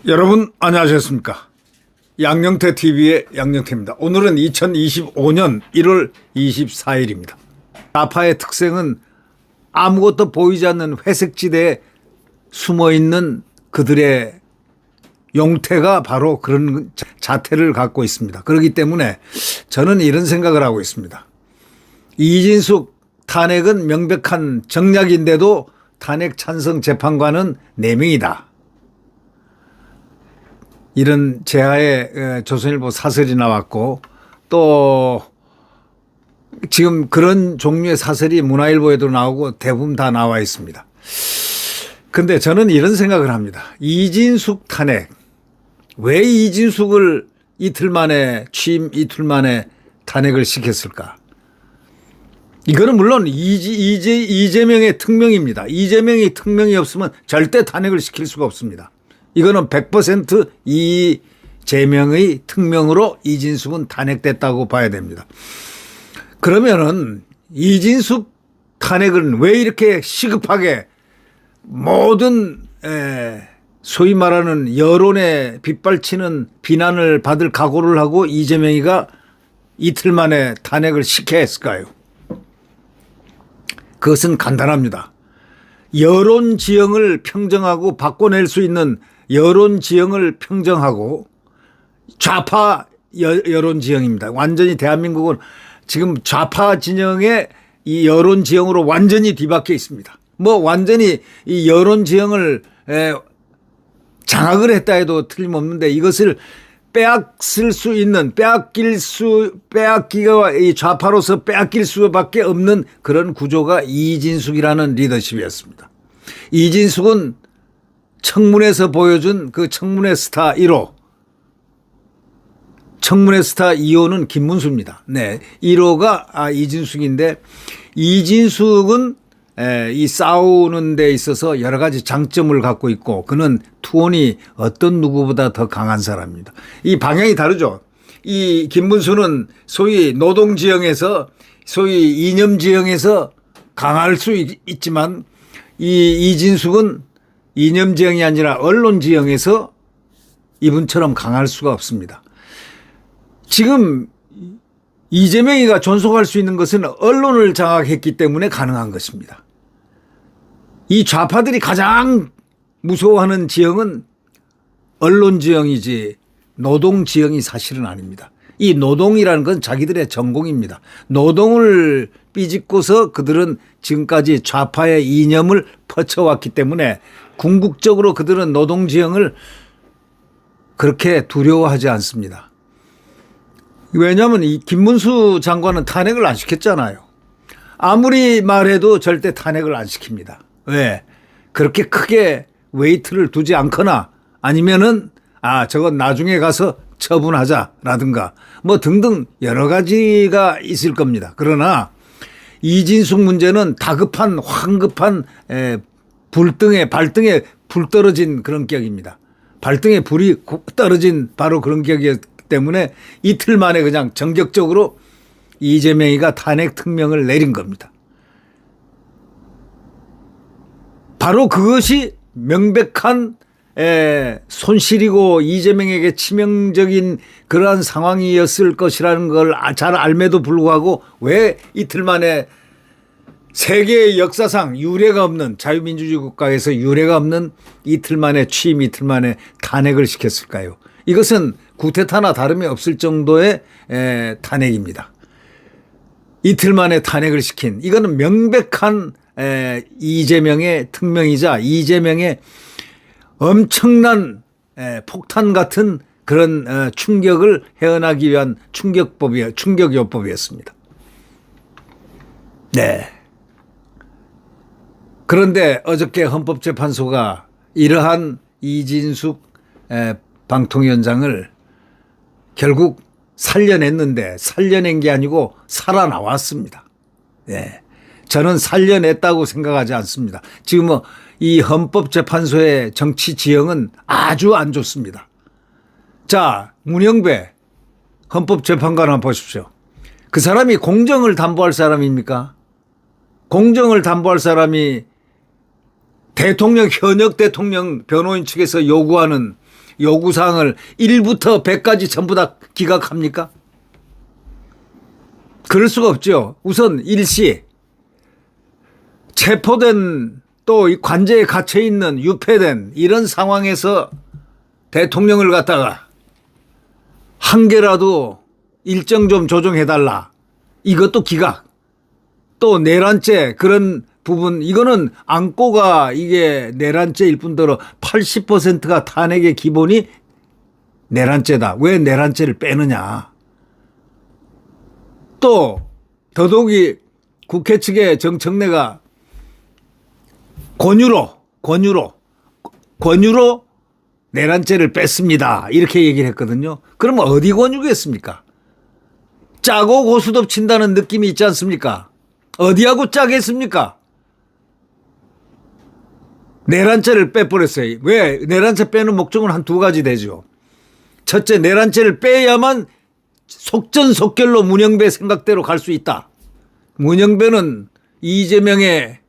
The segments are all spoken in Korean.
여러분 안녕하셨습니까? 양영태 TV의 양영태입니다. 오늘은 2025년 1월 24일입니다. 좌파의 특성은 아무것도 보이지 않는 회색지대에 숨어있는 그들의 용태가 바로 그런 자태를 갖고 있습니다. 그렇기 때문에 저는 이런 생각을 하고 있습니다. 이진숙 탄핵은 명백한 정략인데도 탄핵 찬성 재판관은 4명이다. 이런 제하의 조선일보 사설이 나왔고 또 지금 그런 종류의 사설이 문화일보에도 나오고 대부분 다 나와 있습니다. 그런데 저는 이런 생각을 합니다. 이진숙 탄핵. 왜 이진숙을 이틀 만에 취임 이틀 만에 탄핵을 시켰을까? 이거는 물론 이재명의 특명입니다. 이재명의 특명이 없으면 절대 탄핵을 시킬 수가 없습니다. 이거는 100% 이재명의 특명으로 이진숙은 탄핵됐다고 봐야 됩니다. 그러면은 이진숙 탄핵은 왜 이렇게 시급하게 모든 소위 말하는 여론에 빗발치는 비난을 받을 각오를 하고 이재명이가 이틀 만에 탄핵을 시켜야 했을까요? 그것은 간단합니다. 여론 지형을 평정하고 바꿔낼 수 있는 여론 지형을 평정하고 좌파 여론 지형입니다. 완전히 대한민국은 지금 좌파 진영의 이 여론 지형으로 완전히 뒤바뀌어 있습니다. 뭐 완전히 이 여론 지형을 장악을 했다 해도 틀림없는데 이것을 빼앗을 수 있는 빼앗기가 이 좌파로서 빼앗길 수밖에 없는 그런 구조가 이진숙이라는 리더십이었습니다. 이진숙은 청문회에서 보여준 그 청문회 스타 1호, 청문회 스타 2호는 김문수입니다. 네, 1호가 이진숙인데 이진숙은 이 싸우는 데 있어서 여러 가지 장점을 갖고 있고 그는 투혼이 어떤 누구보다 더 강한 사람입니다. 이 방향이 다르죠. 이 김문수는 소위 노동지형에서 소위 이념지형에서 강할 수 있지만 이 이진숙은 이념지형이 아니라 언론지형에서 이분처럼 강할 수가 없습니다. 지금 이재명이가 존속할 수 있는 것은 언론을 장악했기 때문에 가능한 것입니다. 이 좌파들이 가장 무서워하는 지형은 언론지형이지 노동지형이 사실은 아닙니다. 이 노동이라는 건 자기들의 전공입니다. 노동을 삐짓고서 그들은 지금까지 좌파의 이념을 퍼쳐왔기 때문에 궁극적으로 그들은 노동지형을 그렇게 두려워하지 않습니다. 왜냐하면 이 김문수 장관은 탄핵을 안 시켰잖아요. 아무리 말해도 절대 탄핵을 안 시킵니다. 왜? 그렇게 크게 웨이트를 두지 않거나 아니면은 저건 나중에 가서 처분하자라든가 뭐 등등 여러 가지가 있을 겁니다. 그러나 이진숙 문제는 다급한 황급한 발등에 불 떨어진 그런 격입니다. 발등에 불이 떨어진 바로 그런 격이었기 때문에 이틀 만에 그냥 전격적으로 이재명이가 탄핵 특명을 내린 겁니다. 바로 그것이 명백한 손실이고 이재명에게 치명적인 그러한 상황이었을 것이라는 걸 잘 알매도 불구하고 왜 이틀 만에 세계의 역사상 유례가 없는 자유민주주의 국가에서 유례가 없는 이틀 만에 취임 이틀 만에 탄핵을 시켰을까요? 이것은 구테타나 다름이 없을 정도의 탄핵입니다. 이틀 만에 탄핵을 시킨 이거는 명백한 이재명의 특명이자 이재명의 엄청난 폭탄 같은 그런 충격을 헤어나기 위한 충격요법이었습니다. 네. 그런데 어저께 헌법재판소가 이러한 이진숙 방통위원장을 결국 살려냈는데 살려낸 게 아니고 살아나왔습니다. 네. 저는 살려냈다고 생각하지 않습니다. 지금 이 헌법재판소의 정치 지형은 아주 안 좋습니다. 자, 문영배 헌법재판관 한번 보십시오. 그 사람이 공정을 담보할 사람입니까? 공정을 담보할 사람이 대통령, 현역 대통령 변호인 측에서 요구하는 요구사항을 1부터 100까지 전부 다 기각합니까? 그럴 수가 없죠. 우선 일시 체포된 또 관제에 갇혀 있는 유폐된 이런 상황에서 대통령을 갖다가 한 개라도 일정 좀 조정해달라. 이것도 기각. 또 내란죄 그런 부분 이거는 안고가 이게 내란죄일 뿐더러 80%가 탄핵의 기본이 내란죄다. 왜 내란죄를 빼느냐. 또 더더욱이 국회 측의 정청래가 권유로 내란죄를 뺐습니다. 이렇게 얘기를 했거든요. 그러면 어디 권유겠습니까? 짜고 고수도 친다는 느낌이 있지 않습니까? 어디하고 짜겠습니까? 내란죄를 빼버렸어요. 왜? 내란죄 빼는 목적은 한 두 가지 되죠. 첫째, 내란죄를 빼야만 속전속결로 문영배 생각대로 갈 수 있다. 문영배는 이재명의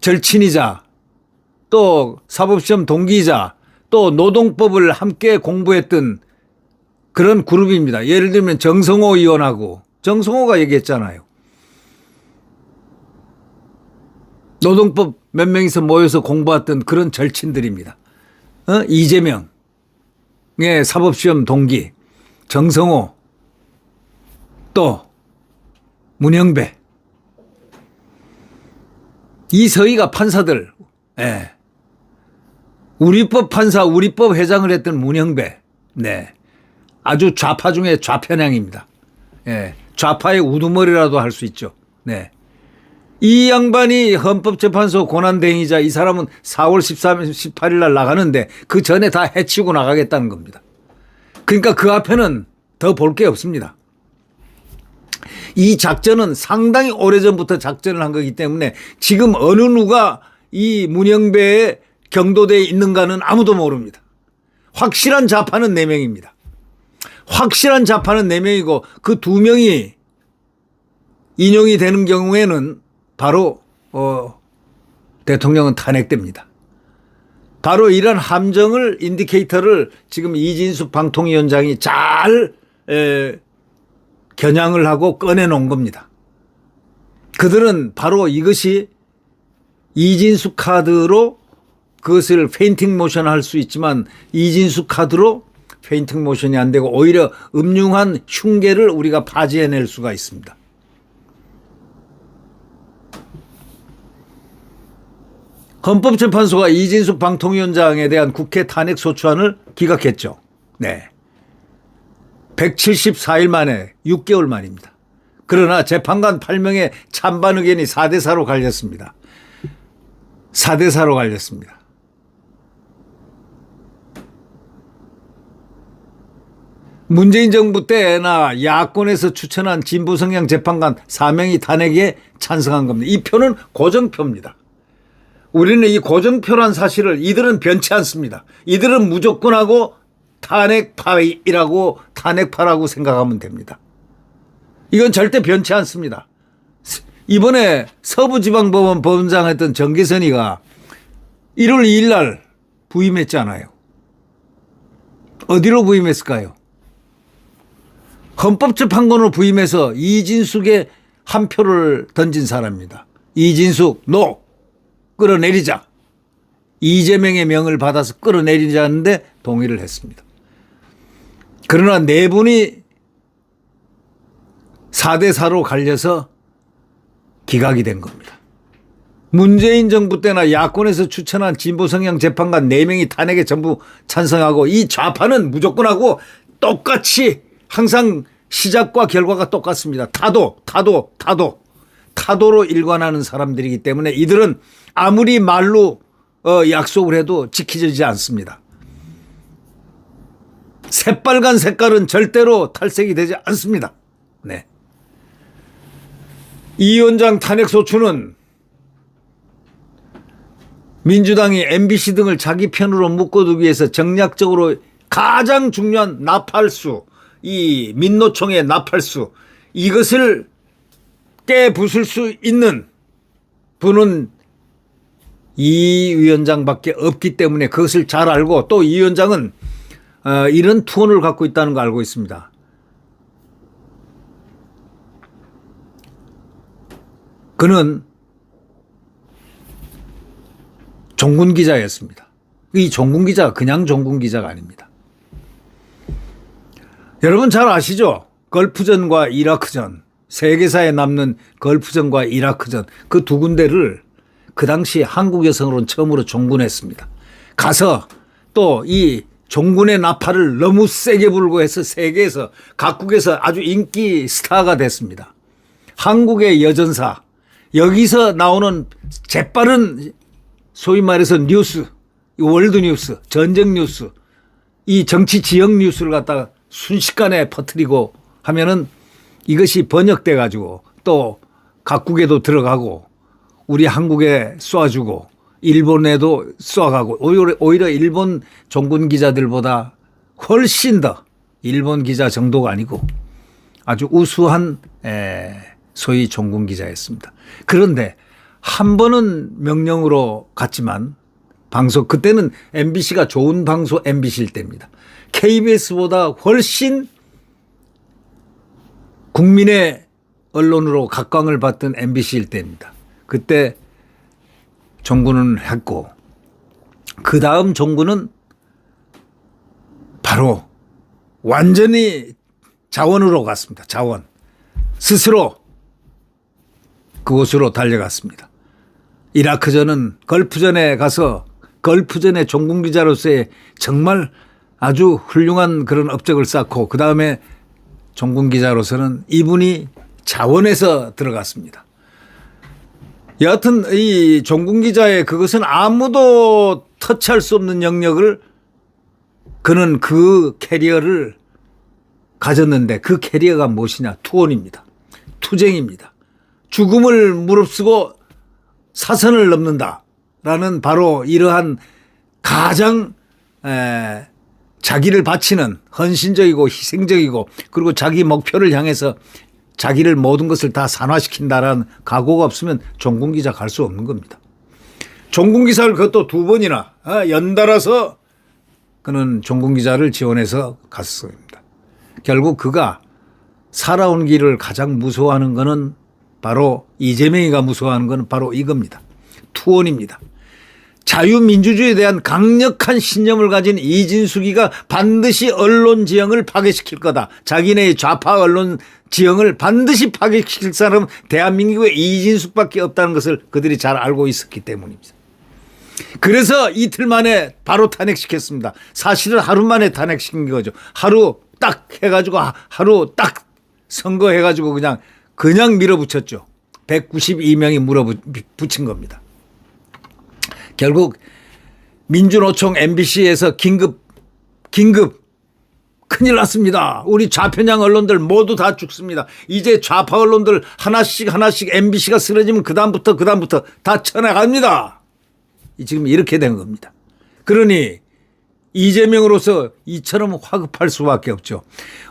절친이자 또 사법시험 동기이자 또 노동법을 함께 공부했던 그런 그룹입니다. 예를 들면 정성호 의원하고 정성호가 얘기했잖아요. 노동법 몇 명이서 모여서 공부했던 그런 절친들입니다. 이재명의 사법시험 동기, 정성호, 또 문영배. 이 서희가 판사들, 우리법 판사, 우리법 회장을 했던 문영배. 네. 아주 좌파 중에 좌편향입니다. 좌파의 우두머리라도 할 수 있죠. 네. 이 양반이 헌법재판소 권한대행이자 이 사람은 4월 13일, 18일 날 나가는데 그 전에 다 해치고 나가겠다는 겁니다. 그러니까 그 앞에는 더 볼 게 없습니다. 이 작전은 상당히 오래전부터 작전을 한 거기 때문에 지금 어느 누가 이 문영배의 경도대에 있는가는 아무도 모릅니다. 확실한 좌파는 4명입니다. 확실한 좌파는 4명이고 그 2명이 인용이 되는 경우에는 바로 대통령은 탄핵됩니다. 바로 이런 함정을 인디케이터를 지금 이진숙 방통위원장이 잘 겨냥을 하고 꺼내놓은 겁니다. 그들은 바로 이것이 이진숙 카드로 그것을 페인팅 모션 할 수 있지만 이진숙 카드로 페인팅 모션이 안 되고 오히려 음흉한 흉계를 우리가 파지해낼 수가 있습니다. 헌법재판소가 이진숙 방통위원장에 대한 국회 탄핵소추안을 기각했죠. 네. 174일 만에 6개월 만입니다. 그러나 재판관 8명의 찬반 의견이 4대4로 갈렸습니다. 4대4로 갈렸습니다. 문재인 정부 때나 야권에서 추천한 진보 성향 재판관 4명이 탄핵에 찬성한 겁니다. 이 표는 고정표입니다. 우리는 이 고정표란 사실을 이들은 변치 않습니다. 이들은 무조건하고 탄핵파이라고 탄핵파라고 생각하면 됩니다. 이건 절대 변치 않습니다. 이번에 서부지방법원 법원장 했던 정계선이가 1월 2일 날 부임했잖아요. 어디로 부임했을까요? 헌법재판관으로 부임해서 이진숙의 한 표를 던진 사람입니다. 이진숙 노 끌어내리자. 이재명의 명을 받아서 끌어내리자는데 동의를 했습니다. 그러나 4분이 4대4로 갈려서 기각이 된 겁니다. 문재인 정부 때나 야권에서 추천한 진보 성향 재판관 4명이 탄핵에 전부 찬성하고 이 좌파는 무조건하고 똑같이 항상 시작과 결과가 똑같습니다. 타도로 일관하는 사람들이기 때문에 이들은 아무리 말로 약속을 해도 지켜지지 않습니다. 새빨간 색깔은 절대로 탈색이 되지 않습니다. 네. 이 위원장 탄핵소추는 민주당이 MBC 등을 자기 편으로 묶어두기 위해서 정략적으로 가장 중요한 나팔수, 이 민노총의 나팔수, 이것을 깨부술 수 있는 분은 이 위원장밖에 없기 때문에 그것을 잘 알고, 또 이 위원장은 이런 투혼을 갖고 있다는 거 알고 있습니다. 그는 종군 기자였습니다. 이 종군 기자가 그냥 종군 기자가 아닙니다. 여러분 잘 아시죠? 걸프전과 이라크전, 세계사에 남는 걸프전과 이라크전, 그 두 군데를 그 당시 한국 여성으로는 처음으로 종군했습니다. 가서 또 이 종군의 나팔을 너무 세게 불고 해서 세계에서 각국에서 아주 인기 스타가 됐습니다. 한국의 여전사, 여기서 나오는 재빠른 소위 말해서 뉴스, 월드 뉴스, 전쟁 뉴스, 이 정치 지역 뉴스를 갖다가 순식간에 퍼뜨리고 하면은 이것이 번역돼 가지고 또 각국에도 들어가고 우리 한국에 쏘아주고 일본에도 쏘아가고, 오히려 일본 종군 기자들보다 훨씬 더, 일본 기자 정도가 아니고 아주 우수한 소위 종군 기자였습니다. 그런데 한 번은 명령으로 갔지만 방송, 그때는 MBC가 좋은 방송 MBC일 때입니다. KBS보다 훨씬 국민의 언론으로 각광을 받던 MBC일 때입니다. 그때 종군은 했고, 그 다음 종군은 바로 완전히 자원으로 갔습니다. 자원. 스스로 그곳으로 달려갔습니다. 이라크전은 걸프전에 가서 걸프전의 종군 기자로서의 정말 아주 훌륭한 그런 업적을 쌓고, 그 다음에 종군 기자로서는 이분이 자원에서 들어갔습니다. 여하튼 이 종군 기자의 그것은 아무도 터치할 수 없는 영역을, 그는 그 캐리어를 가졌는데 그 캐리어가 무엇이냐? 투혼입니다. 투쟁입니다. 죽음을 무릅쓰고 사선을 넘는다라는 바로 이러한 가장 자기를 바치는, 헌신적이고 희생적이고, 그리고 자기 목표를 향해서 자기를 모든 것을 다 산화시킨다라는 각오가 없으면 종군 기자 갈 수 없는 겁니다. 종군 기사를 그것도 두 번이나 연달아서 그는 종군 기자를 지원해서 갔습니다. 결국 그가 살아온 길을 가장 무서워하는 것은 바로, 이재명이가 무서워하는 것은 바로 이겁니다. 투혼입니다. 자유민주주의에 대한 강력한 신념을 가진 이진숙이가 반드시 언론 지형을 파괴시킬 거다. 자기네의 좌파 언론 지형을 반드시 파괴시킬 사람은 대한민국에 이진숙밖에 없다는 것을 그들이 잘 알고 있었기 때문입니다. 그래서 이틀 만에 바로 탄핵시켰습니다. 사실은 하루 만에 탄핵시킨 거죠. 하루 딱 해가지고, 하루 딱 선거해가지고 그냥 밀어붙였죠. 192명이 물어붙인 겁니다. 결국 민주노총 MBC에서 긴급 큰일 났습니다. 우리 좌편향 언론들 모두 다 죽습니다. 이제 좌파 언론들 하나씩 MBC가 쓰러지면 그다음부터 다 쳐나갑니다. 지금 이렇게 된 겁니다. 그러니 이재명으로서 이처럼 화급할 수밖에 없죠.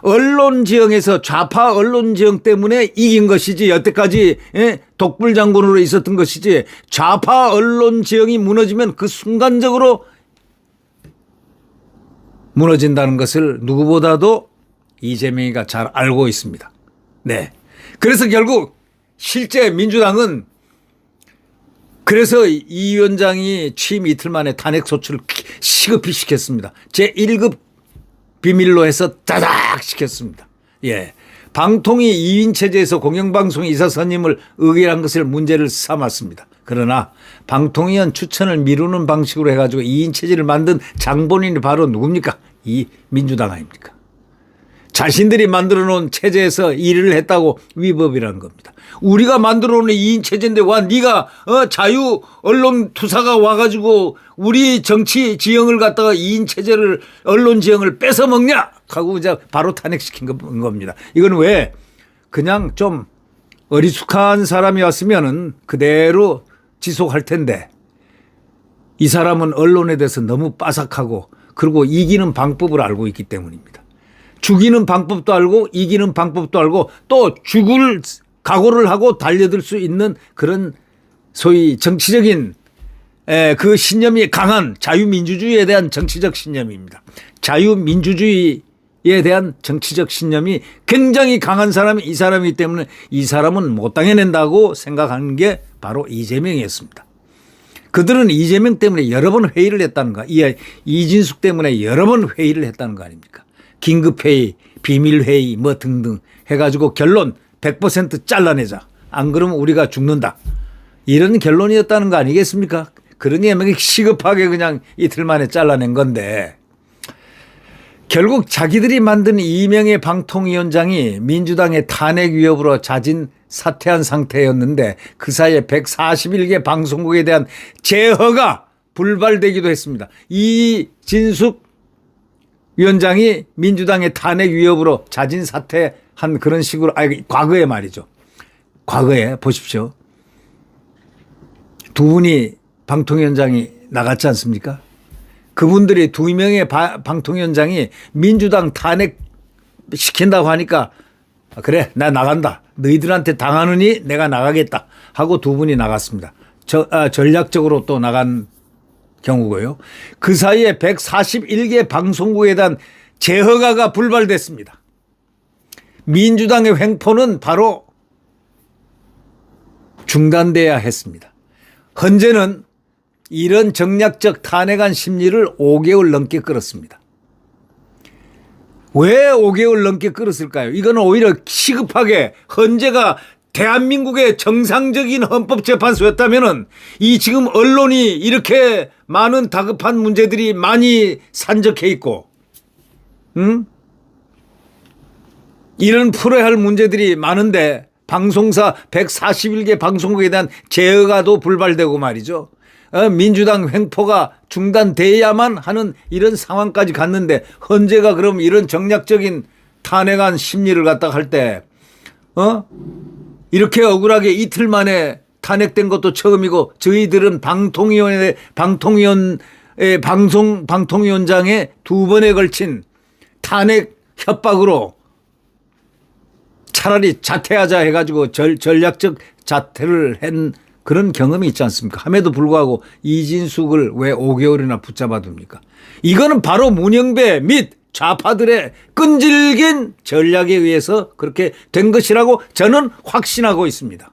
언론 지형에서 좌파 언론 지형 때문에 이긴 것이지, 여태까지 독불 장군으로 있었던 것이지, 좌파 언론 지형이 무너지면 그 순간적으로 무너진다는 것을 누구보다도 이재명이가 잘 알고 있습니다. 네. 그래서 결국 실제 민주당은, 그래서 이 위원장이 취임 이틀 만에 탄핵 소추를 시급히 시켰습니다. 제1급 비밀로 해서 다닥 시켰습니다. 예. 방통위 2인 체제에서 공영방송 이사 선임을 의결한 것을 문제를 삼았습니다. 그러나 방통위원 추천을 미루는 방식으로 해가지고 2인 체제를 만든 장본인이 바로 누굽니까? 이 민주당 아닙니까? 자신들이 만들어 놓은 체제에서 일을 했다고 위법이라는 겁니다. 우리가 만들어 놓은 2인 체제인데 와 네가 자유 언론 투사가 와가지고 우리 정치 지형을 갖다가 2인 체제를, 언론 지형을 뺏어 먹냐 하고 이제 바로 탄핵시킨 겁니다. 이건 왜? 그냥 좀 어리숙한 사람이 왔으면은 그대로 지속할 텐데, 이 사람은 언론에 대해서 너무 빠삭하고 그리고 이기는 방법을 알고 있기 때문입니다. 죽이는 방법도 알고 이기는 방법도 알고 또 죽을 각오를 하고 달려들 수 있는 그런 소위 정치적인 그 신념이 강한 자유민주주의에 대한 정치적 신념입니다. 자유민주주의에 대한 정치적 신념이 굉장히 강한 사람이 이 사람이기 때문에 이 사람은 못 당해낸다고 생각하는 게 바로 이재명이었습니다. 그들은 이재명 때문에 여러 번 회의를 했다는 거, 이진숙 때문에 여러 번 회의를 했다는 거 아닙니까? 긴급회의, 비밀회의 뭐 등등 해가지고 결론 100% 잘라내자. 안 그러면 우리가 죽는다. 이런 결론이었다는 거 아니겠습니까? 그러니 시급하게 그냥 이틀 만에 잘라낸 건데 결국 자기들이 만든 이명의 방통위원장이 민주당의 탄핵 위협으로 자진 사퇴한 상태였는데 그 사이에 141개 방송국에 대한 제허가 불발되기도 했습니다. 이진숙 위원장이 민주당의 탄핵 위협으로 자진 사퇴한 그런 식으로 과거에 말이죠. 과거에 보십시오. 두 분이 방통위원장이 나갔지 않습니까? 그분들이 두 명의 방통위원장이 민주당 탄핵 시킨다고 하니까 그래 나 나간다. 너희들한테 당하느니 내가 나가겠다 하고 두 분이 나갔습니다. 전략적으로 또 나간 경우고요. 그 사이에 141개 방송국에 대한 재허가가 불발됐습니다. 민주당의 횡포는 바로 중단돼야 했습니다. 헌재는 이런 정략적 탄핵안 심리를 5개월 넘게 끌었습니다. 왜 5개월 넘게 끌었을까요? 이거는 오히려 시급하게 헌재가 대한민국의 정상적인 헌법재판소였다면은 이 지금 언론이 이렇게 많은 다급한 문제들이 많이 산적해 있고, 이런 풀어야 할 문제들이 많은데 방송사 141개 방송국에 대한 제어가도 불발되고 말이죠. 민주당 횡포가 중단돼야만 하는 이런 상황까지 갔는데 헌재가 그럼 이런 정략적인 탄핵안 심리를 갖다 할 때, 이렇게 억울하게 이틀 만에 탄핵된 것도 처음이고 저희들은 방통위원장의 두 번에 걸친 탄핵 협박으로 차라리 자퇴하자 해가지고 전략적 자퇴를 한 그런 경험이 있지 않습니까? 함에도 불구하고 이진숙을 왜 5개월이나 붙잡아 둡니까? 이거는 바로 문영배 및 좌파들의 끈질긴 전략에 의해서 그렇게 된 것이라고 저는 확신하고 있습니다.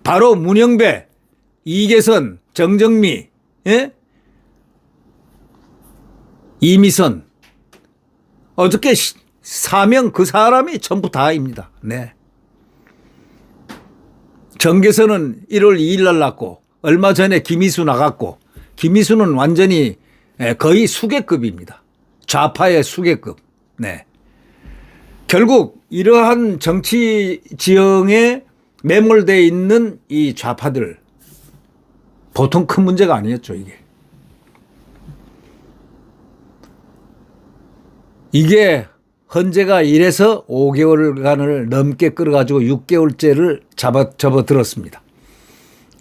바로 문영배, 이계선, 정정미, 이미선 어저께 사명 그 사람이 전부 다입니다. 네. 정계선은 1월 2일 날 났고 얼마 전에 김희수 나갔고 김희수는 완전히 거의 수계급입니다. 좌파의 수계급. 네. 결국 이러한 정치 지형에 매몰되어 있는 이 좌파들 보통 큰 문제가 아니었죠, 이게 헌재가 이래서 5개월간을 넘게 끌어가지고 6개월째를 접어들었습니다.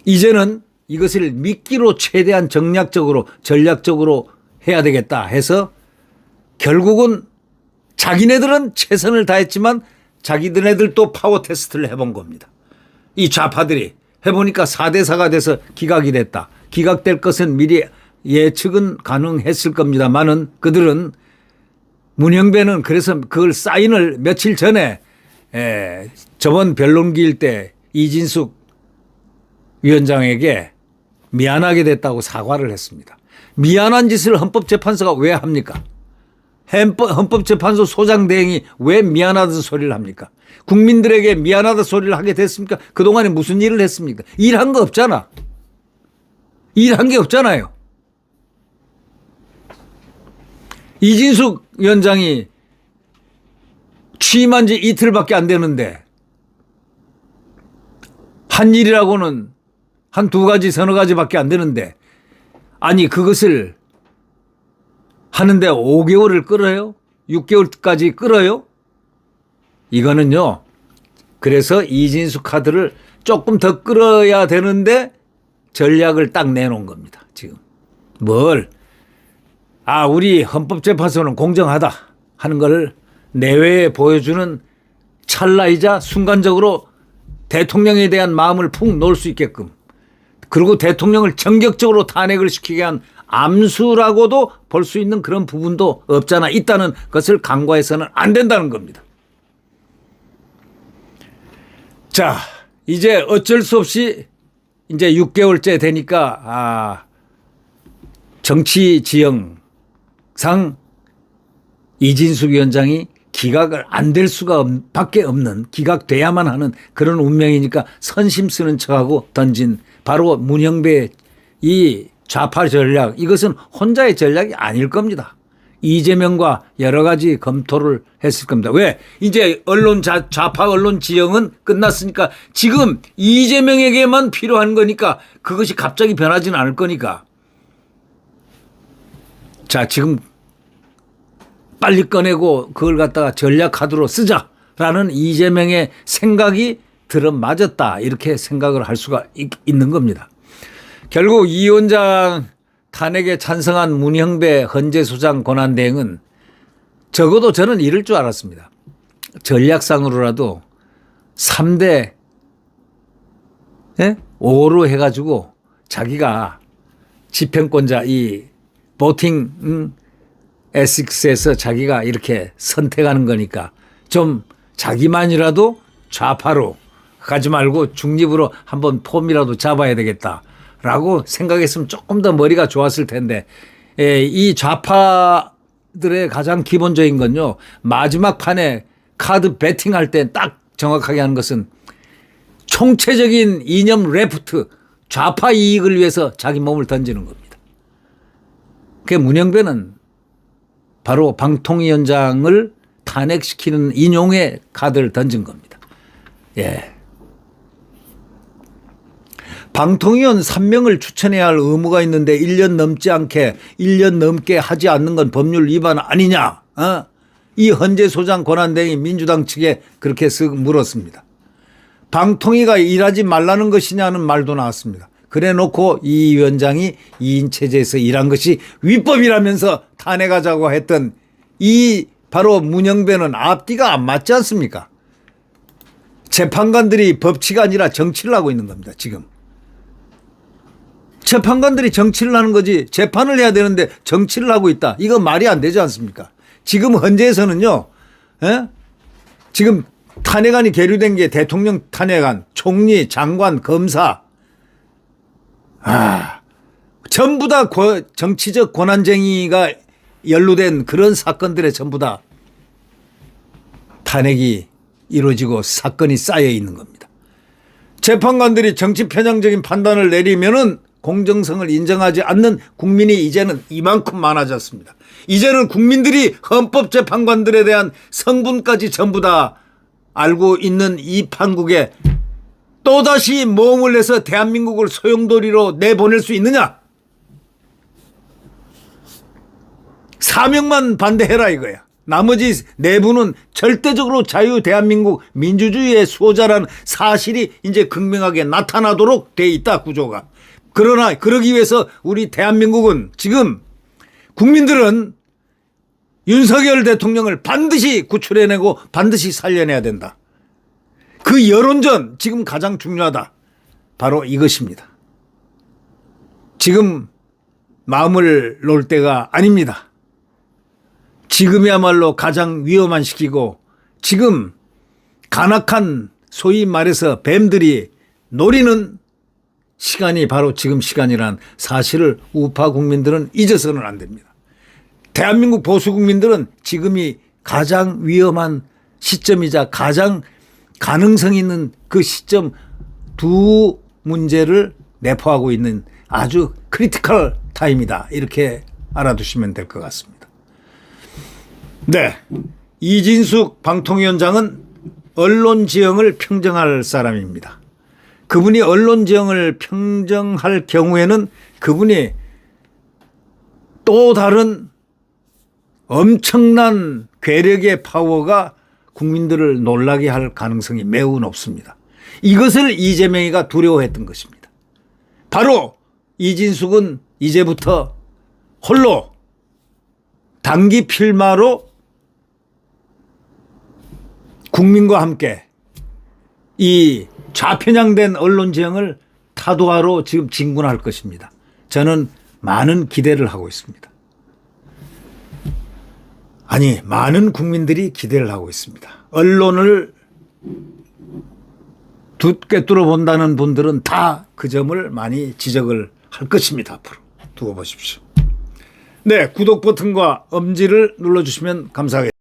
이제는 이것을 미끼로 최대한 정략적으로 전략적으로 해야 되겠다 해서 결국은 자기네들은 최선을 다했지만 자기들도 파워 테스트를 해본 겁니다. 이 좌파들이 해보니까 4대4가 돼서 기각이 됐다. 기각될 것은 미리 예측은 가능했을 겁니다만은 그들은 문영배는 그래서 그걸 사인을 며칠 전에 저번 변론기일 때 이진숙 위원장에게 미안하게 됐다고 사과를 했습니다. 미안한 짓을 헌법재판소가 왜 합니까? 헌법재판소 소장대행이 왜 미안하다는 소리를 합니까? 국민들에게 미안하다 소리를 하게 됐습니까? 그동안에 무슨 일을 했습니까? 일한 거 없잖아. 일한 게 없잖아요. 이진숙 위원장이 취임한 지 이틀밖에 안 되는데 한 일이라고는 한 두 가지 서너 가지밖에 안 되는데 아니 그것을 하는데 5개월을 끌어요? 6개월까지 끌어요? 이거는요. 그래서 이진숙 카드를 조금 더 끌어야 되는데 전략을 딱 내놓은 겁니다. 지금. 뭘? 우리 헌법재판소는 공정하다 하는 걸 내외에 보여주는 찰나이자 순간적으로 대통령에 대한 마음을 푹 놓을 수 있게끔, 그리고 대통령을 전격적으로 탄핵을 시키게 한 암수라고도 볼 수 있는 그런 부분도 없잖아 있다는 것을 간과해서는 안 된다는 겁니다. 자, 이제 어쩔 수 없이 이제 6개월째 되니까 정치 지형상 이진숙 위원장이 기각을 안 될 수가 밖에 없는, 기각돼야만 하는 그런 운명이니까 선심 쓰는 척하고 던진 바로 문형배 이 좌파 전략, 이것은 혼자의 전략이 아닐 겁니다. 이재명과 여러 가지 검토를 했을 겁니다. 왜? 이제 좌파 언론 지형은 끝났으니까 지금 이재명에게만 필요한 거니까, 그것이 갑자기 변하지는 않을 거니까. 자, 지금 빨리 꺼내고 그걸 갖다가 전략 카드로 쓰자라는 이재명의 생각이 들어맞았다, 이렇게 생각을 할 수가 있는 겁니다. 결국 이 위원장 탄핵에 찬성한 문형배 헌재소장 권한대행은 적어도 저는 이럴 줄 알았습니다. 전략상으로라도 3대 5로 해가지고 자기가 집행권자 이 보팅 에식스에서 자기가 이렇게 선택하는 거니까 좀 자기만이라도 좌파로 가지 말고 중립으로 한번 폼이라도 잡아야 되겠다라고 생각했으면 조금 더 머리가 좋았을 텐데, 이 좌파들의 가장 기본적인 건요, 마지막 판에 카드 배팅할 때 딱 정확하게 하는 것은 총체적인 이념 레프트, 좌파 이익을 위해서 자기 몸을 던지는 겁니다. 그 문형배는 바로 방통위원장을 탄핵시키는 인용의 카드를 던진 겁니다. 예. 방통위원 3명을 추천해야 할 의무가 있는데 1년 넘게 하지 않는 건 법률 위반 아니냐? 이 헌재소장 권한대행이 민주당 측에 그렇게 쓱 물었습니다. 방통위가 일하지 말라는 것이냐는 말도 나왔습니다. 그래 놓고 이 위원장이 2인 체제에서 일한 것이 위법이라면서 탄핵하자고 했던 이 바로 문형배는 앞뒤가 안 맞지 않습니까? 재판관들이 법치가 아니라 정치를 하고 있는 겁니다, 지금. 재판관들이 정치를 하는 거지, 재판을 해야 되는데 정치를 하고 있다. 이거 말이 안 되지 않습니까? 지금 헌재에서는요, 지금 탄핵안이 계류된 게 대통령 탄핵안, 총리, 장관, 검사, 전부 다 정치적 권한쟁의가 연루된 그런 사건들에 전부 다 탄핵이 이루어지고 사건이 쌓여 있는 겁니다. 재판관들이 정치 편향적인 판단을 내리면은 공정성을 인정하지 않는 국민이 이제는 이만큼 많아졌습니다. 이제는 국민들이 헌법재판관들에 대한 성분까지 전부 다 알고 있는 이 판국에 또다시 모험을 해서 대한민국을 소용돌이로 내보낼 수 있느냐? 사명만 반대해라 이거야. 나머지 내부는 절대적으로 자유 대한민국 민주주의의 수호자라는 사실이 이제 극명하게 나타나도록 돼 있다, 구조가. 그러나 그러기 위해서 우리 대한민국은 지금 국민들은 윤석열 대통령을 반드시 구출해내고 반드시 살려내야 된다. 그 여론전 지금 가장 중요하다. 바로 이것입니다. 지금 마음을 놓을 때가 아닙니다. 지금이야말로 가장 위험한 시기고, 지금 간악한 소위 말해서 뱀들이 노리는 시간이 바로 지금 시간이란 사실을 우파 국민들은 잊어서는 안 됩니다. 대한민국 보수 국민들은 지금이 가장 위험한 시점이자 가장 가능성 있는 그 시점, 두 문제를 내포하고 있는 아주 크리티컬 타임이다, 이렇게 알아두시면 될 것 같습니다. 네, 이진숙 방통위원장은 언론 지형을 평정할 사람입니다. 그분이 언론 지형을 평정할 경우에는 그분이 또 다른 엄청난 괴력의 파워가 국민들을 놀라게 할 가능성이 매우 높습니다. 이것을 이재명이가 두려워했던 것입니다. 바로 이진숙은 이제부터 홀로 단기 필마로 국민과 함께 이 좌편향된 언론 지형을 타도하러 지금 진군할 것입니다. 저는 많은 기대를 하고 있습니다. 아니, 많은 국민들이 기대를 하고 있습니다. 언론을 꿰뚫어 본다는 분들은 다 그 점을 많이 지적을 할 것입니다. 앞으로 두고 보십시오. 네, 구독 버튼과 엄지를 눌러주시면 감사하겠습니다.